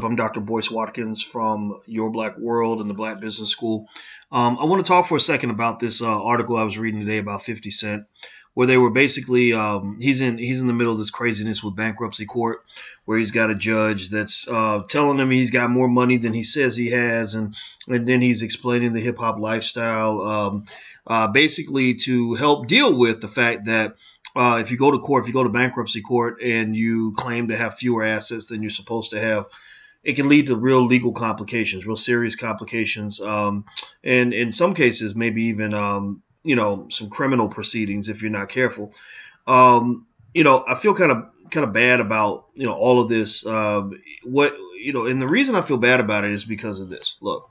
I'm Dr. Boyce Watkins from Your Black World and the Black Business School. I want to talk for a second about this article I was reading today about 50 Cent, where they were basically he's in the middle of this craziness with bankruptcy court, where he's got a judge that's telling him he's got more money than he says he has, and then he's explaining the hip hop lifestyle, basically to help deal with the fact that if you go to court, if you go to bankruptcy court and you claim to have fewer assets than you're supposed to have, it can lead to real legal complications, real serious complications, and in some cases, maybe even some criminal proceedings if you're not careful. I feel kind of bad about all of this. And the reason I feel bad about it is because of this. Look,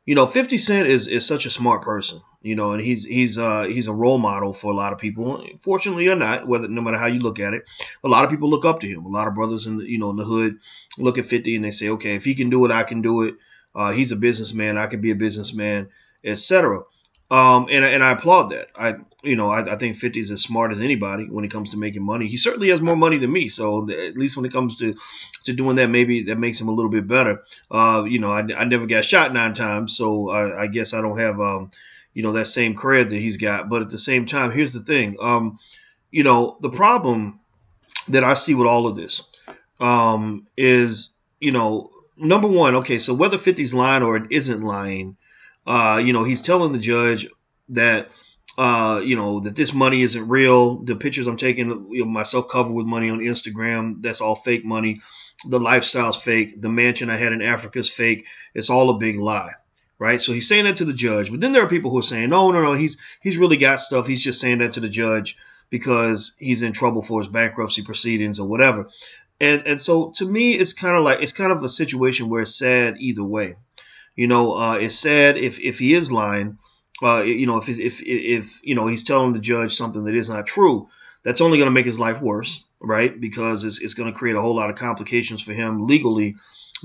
50 Cent is such a smart person, and he's a role model for a lot of people. Fortunately or not, no matter how you look at it, a lot of people look up to him. A lot of brothers in the hood look at 50 and they say, okay, if he can do it, I can do it. He's a businessman, I can be a businessman, etc. And I applaud that. I think 50 is as smart as anybody when it comes to making money. He certainly has more money than me, so at least when it comes to doing that, maybe that makes him a little bit better. I never got shot 9 times, so I guess I don't have that same cred that he's got. But at the same time, here's the thing. The problem that I see with all of this is, number one, okay, so whether 50's lying or it isn't lying, he's telling the judge that, that this money isn't real. The pictures I'm taking, myself covered with money on Instagram, that's all fake money. The lifestyle's fake. The mansion I had in Africa is fake. It's all a big lie, right? So he's saying that to the judge. But then there are people who are saying, no, he's really got stuff. He's just saying that to the judge because he's in trouble for his bankruptcy proceedings or whatever. And so to me, it's kind of a situation where it's sad either way. It's sad if he is lying. If he's telling the judge something that is not true, that's only going to make his life worse, right? Because it's going to create a whole lot of complications for him legally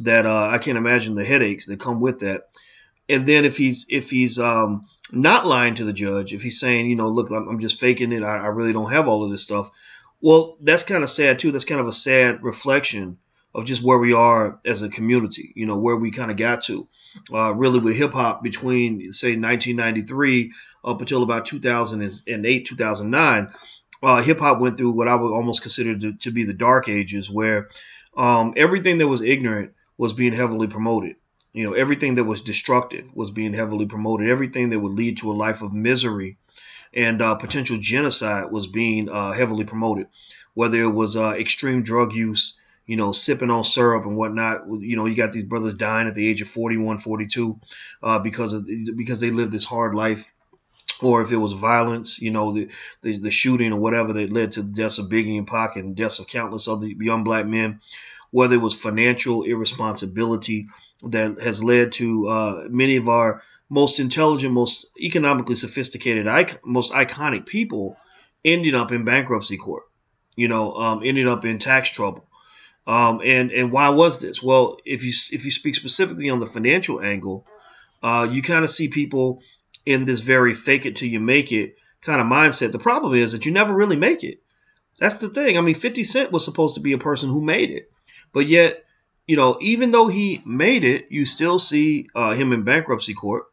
that I can't imagine the headaches that come with that. And then if he's not lying to the judge, if he's saying, look, I'm just faking it, I really don't have all of this stuff. Well, that's kind of sad too. That's kind of a sad reflection of just where we are as a community, where we kind of got to, really with hip hop between, say, 1993 up until about 2008, 2009. Hip hop went through what I would almost consider to be the dark ages, where everything that was ignorant was being heavily promoted. Everything that was destructive was being heavily promoted. Everything that would lead to a life of misery and potential genocide was being heavily promoted, whether it was extreme drug use, sipping on syrup and whatnot. You got these brothers dying at the age of 41, 42 because they lived this hard life. Or if it was violence, the shooting or whatever that led to the deaths of Biggie and Pac and deaths of countless other young black men, whether it was financial irresponsibility that has led to many of our most intelligent, most economically sophisticated, most iconic people ending up in bankruptcy court, ending up in tax trouble. And why was this? Well, if you speak specifically on the financial angle, you kind of see people in this very fake it till you make it kind of mindset. The problem is that you never really make it. That's the thing. I mean, 50 Cent was supposed to be a person who made it, but yet, even though he made it, you still see him in bankruptcy court.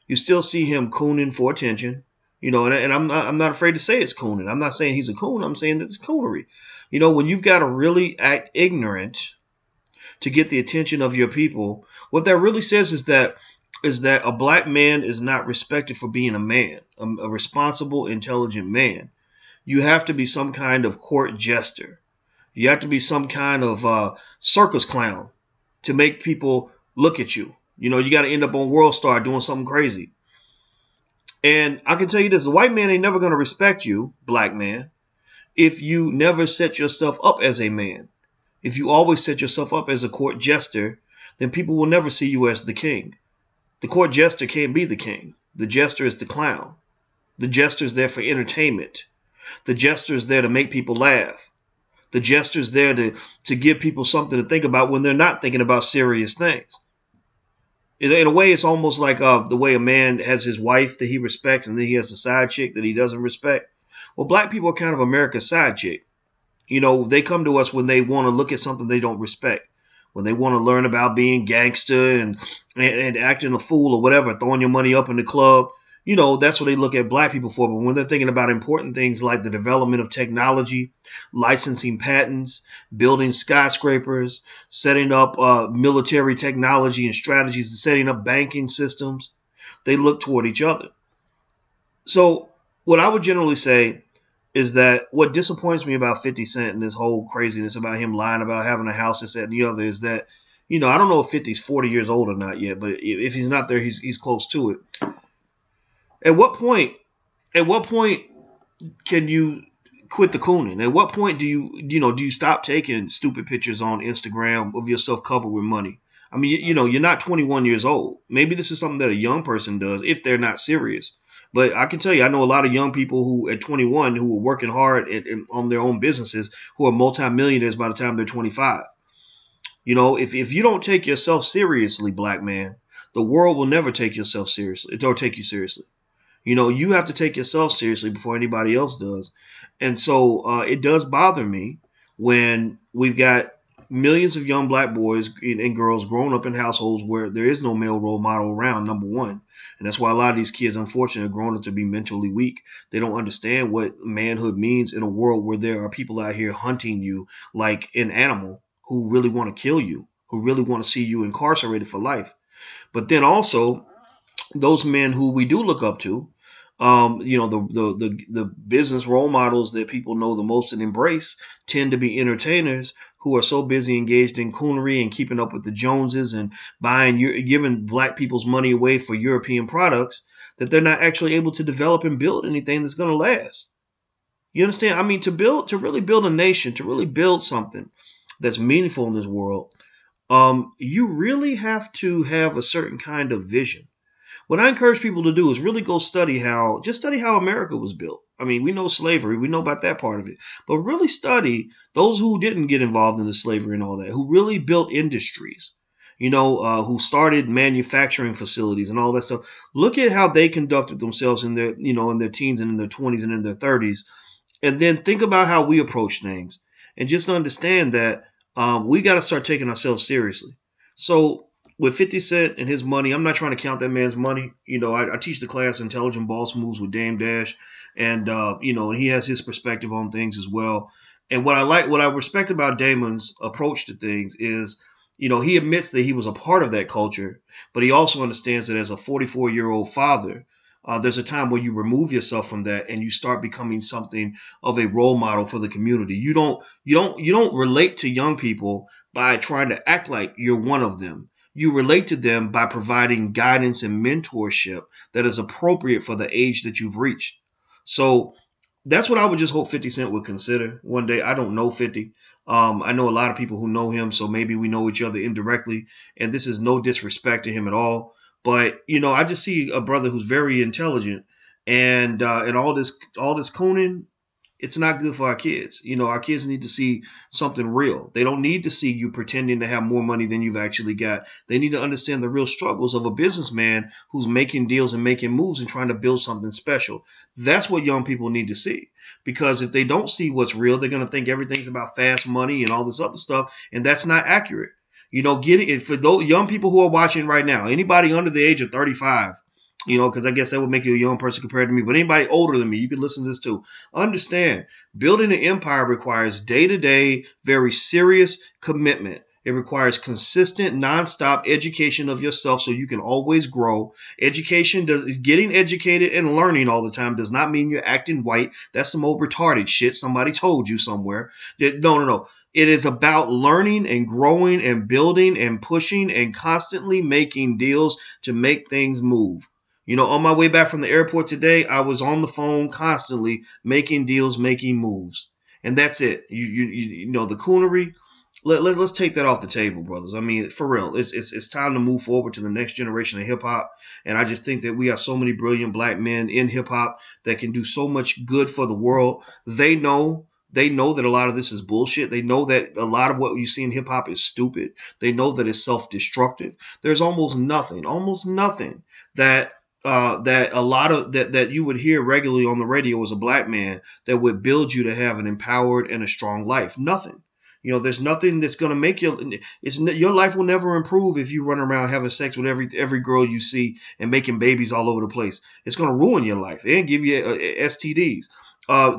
You still see him cooning for attention. And I'm not afraid to say it's cooning. I'm not saying he's a coon. I'm saying that it's coonery. When you've got to really act ignorant to get the attention of your people, what that really says is that a black man is not respected for being a man, a responsible, intelligent man. You have to be some kind of court jester. You have to be some kind of circus clown to make people look at you. You got to end up on World Star doing something crazy. And I can tell you this, the white man ain't never going to respect you, black man, if you never set yourself up as a man. If you always set yourself up as a court jester, then people will never see you as the king. The court jester can't be the king. The jester is the clown. The jester is there for entertainment. The jester is there to make people laugh. The jester is there to give people something to think about when they're not thinking about serious things. In a way, it's almost like the way a man has his wife that he respects and then he has a side chick that he doesn't respect. Well, black people are kind of America's side chick. They come to us when they want to look at something they don't respect. When they want to learn about being gangster and acting a fool or whatever, throwing your money up in the club, that's what they look at black people for. But when they're thinking about important things like the development of technology, licensing patents, building skyscrapers, setting up military technology and strategies, setting up banking systems, they look toward each other. So, what I would generally say is that what disappoints me about 50 Cent and this whole craziness about him lying about having a house, this, that, and the other is that, I don't know if 50's 40 years old or not yet, but if he's not there, he's close to it. At what point? At what point can you quit the cooning? At what point do you stop taking stupid pictures on Instagram of yourself covered with money? I mean, you're not 21 years old. Maybe this is something that a young person does if they're not serious. But I can tell you, I know a lot of young people who at 21 who are working hard on their own businesses who are multimillionaires by the time they're 25. If you don't take yourself seriously, black man, the world will never take yourself seriously or take you seriously. You have to take yourself seriously before anybody else does. And so it does bother me when we've got millions of young black boys and girls growing up in households where there is no male role model around, number one. And that's why a lot of these kids, unfortunately, are growing up to be mentally weak. They don't understand what manhood means in a world where there are people out here hunting you like an animal who really want to kill you, who really want to see you incarcerated for life. But then also, those men who we do look up to, the business role models that people know the most and embrace tend to be entertainers who are so busy engaged in coonery and keeping up with the Joneses and giving black people's money away for European products that they're not actually able to develop and build anything that's going to last. You understand? I mean, to really build a nation, to really build something that's meaningful in this world, you really have to have a certain kind of vision. What I encourage people to do is really go study how America was built. I mean, we know slavery, we know about that part of it, but really study those who didn't get involved in the slavery and all that, who really built industries, who started manufacturing facilities and all that stuff. Look at how they conducted themselves in their teens and in their 20s and in their 30s, and then think about how we approach things, and just understand that we got to start taking ourselves seriously. So with 50 Cent and his money, I'm not trying to count that man's money. I teach the class Intelligent Boss Moves with Dame Dash, and and he has his perspective on things as well. And what I respect about Damon's approach to things is, he admits that he was a part of that culture, but he also understands that as a 44-year-old father, there's a time where you remove yourself from that and you start becoming something of a role model for the community. You don't relate to young people by trying to act like you're one of them. You relate to them by providing guidance and mentorship that is appropriate for the age that you've reached. So that's what I would just hope 50 Cent would consider one day. I don't know 50. I know a lot of people who know him, so maybe we know each other indirectly. And this is no disrespect to him at all. But I just see a brother who's very intelligent, and all this cooning, it's not good for our kids. Our kids need to see something real. They don't need to see you pretending to have more money than you've actually got. They need to understand the real struggles of a businessman who's making deals and making moves and trying to build something special. That's what young people need to see. Because if they don't see what's real, they're going to think everything's about fast money and all this other stuff, and that's not accurate. Get it for those young people who are watching right now. Anybody under the age of 35, because I guess that would make you a young person compared to me. But anybody older than me, you can listen to this too. Understand, building an empire requires day-to-day, very serious commitment. It requires consistent, nonstop education of yourself so you can always grow. Getting educated and learning all the time does not mean you're acting white. That's some old retarded shit somebody told you somewhere. No. It is about learning and growing and building and pushing and constantly making deals to make things move. On my way back from the airport today, I was on the phone constantly making deals, making moves. And that's it. The coonery, let's take that off the table, brothers. I mean, for real, it's time to move forward to the next generation of hip hop. And I just think that we have so many brilliant black men in hip hop that can do so much good for the world. They know that a lot of this is bullshit. They know that a lot of what you see in hip hop is stupid. They know that it's self-destructive. There's almost nothing that that a lot of that you would hear regularly on the radio as a black man that would build you to have an empowered and a strong life. Nothing. There's nothing that's gonna make your life will never improve if you run around having sex with every girl you see and making babies all over the place. It's gonna ruin your life and give you STDs.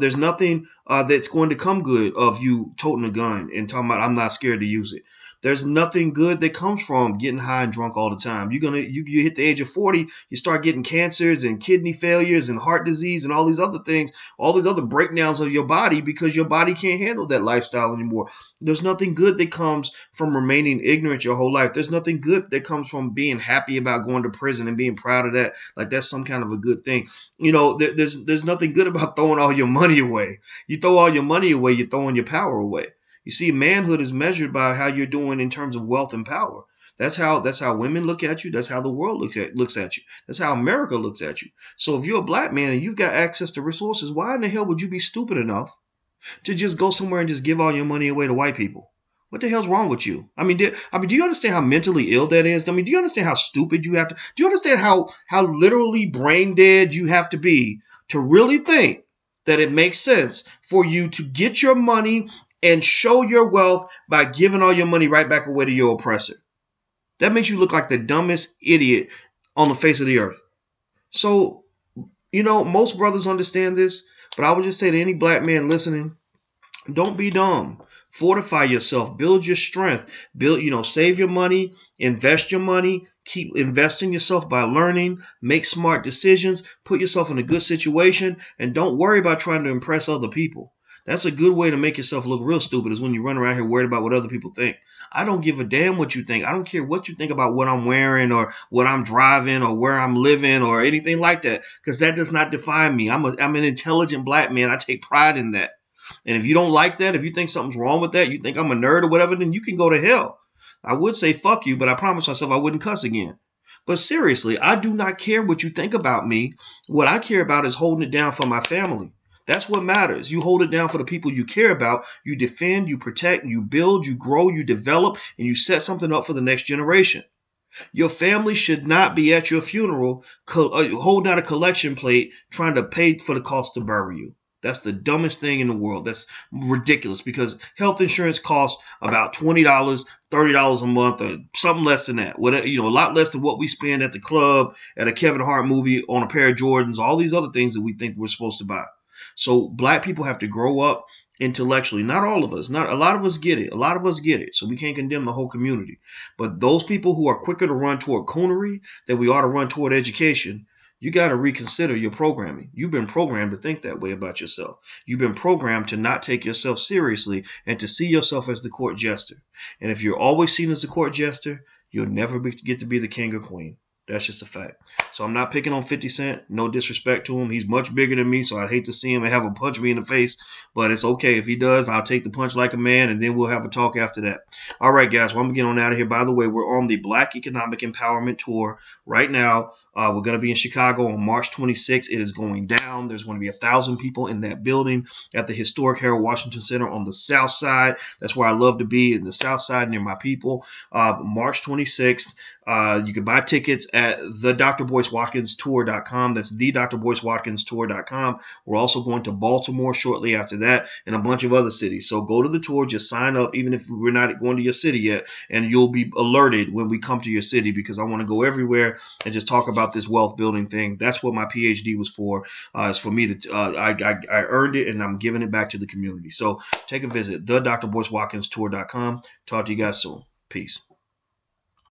There's nothing that's going to come good of you toting a gun and talking about I'm not scared to use it. There's nothing good that comes from getting high and drunk all the time. You hit the age of 40, you start getting cancers and kidney failures and heart disease and all these other things, all these other breakdowns of your body because your body can't handle that lifestyle anymore. There's nothing good that comes from remaining ignorant your whole life. There's nothing good that comes from being happy about going to prison and being proud of that. Like that's some kind of a good thing. There's nothing good about throwing all your money away. You throw all your money away, you're throwing your power away. You see, manhood is measured by how you're doing in terms of wealth and power. That's how women look at you. That's how the world looks at you. That's how America looks at you. So if you're a black man and you've got access to resources, why in the hell would you be stupid enough to just go somewhere and just give all your money away to white people? What the hell's wrong with you? Do you understand how mentally ill that is? Do you understand how stupid you have to? Do you understand how literally brain dead you have to be to really think that it makes sense for you to get your money and show your wealth by giving all your money right back away to your oppressor? That makes you look like the dumbest idiot on the face of the earth. So, most brothers understand this, but I would just say to any black man listening, don't be dumb. Fortify yourself. Build your strength. Save your money. Invest your money. Keep investing yourself by learning. Make smart decisions. Put yourself in a good situation. And don't worry about trying to impress other people. That's a good way to make yourself look real stupid, is when you run around here worried about what other people think. I don't give a damn what you think. I don't care what you think about what I'm wearing or what I'm driving or where I'm living or anything like that, because that does not define me. I'm an intelligent black man. I take pride in that. And if you don't like that, if you think something's wrong with that, you think I'm a nerd or whatever, then you can go to hell. I would say fuck you, but I promised myself I wouldn't cuss again. But seriously, I do not care what you think about me. What I care about is holding it down for my family. That's what matters. You hold it down for the people you care about. You defend, you protect, you build, you grow, you develop, and you set something up for the next generation. Your family should not be at your funeral holding out a collection plate trying to pay for the cost to bury you. That's the dumbest thing in the world. That's ridiculous, because health insurance costs about $20, $30 a month, or something less than that. A lot less than what we spend at the club, at a Kevin Hart movie, on a pair of Jordans, all these other things that we think we're supposed to buy. So black people have to grow up intellectually. Not all of us. Not a lot of us get it. A lot of us get it. So we can't condemn the whole community. But those people who are quicker to run toward coonery than we ought to run toward education, you got to reconsider your programming. You've been programmed to think that way about yourself. You've been programmed to not take yourself seriously and to see yourself as the court jester. And if you're always seen as the court jester, you'll never get to be the king or queen. That's just a fact. So I'm not picking on 50 Cent. No disrespect to him. He's much bigger than me, so I'd hate to see him and have him punch me in the face. But it's okay. If he does, I'll take the punch like a man, and then we'll have a talk after that. All right, guys. Well, I'm going to get on out of here. By the way, we're on the Black Economic Empowerment Tour right now. We're going to be in Chicago on March 26th. It is going down. There's going to be 1,000 people in that building at the historic Harold Washington Center on the south side. That's where I love to be, in the south side near my people. March 26th. You can buy tickets at thedrboycewatkinstour.com. That's thedrboycewatkinstour.com. We're also going to Baltimore shortly after that, and a bunch of other cities. So go to the tour. Just sign up, even if we're not going to your city yet, and you'll be alerted when we come to your city, because I want to go everywhere and just talk about this wealth building thing. That's what my PhD was for. It's for me to I earned it, and I'm giving it back to the community. So take a visit, thedrboycewatkinstour.com. Talk to you guys soon. Peace.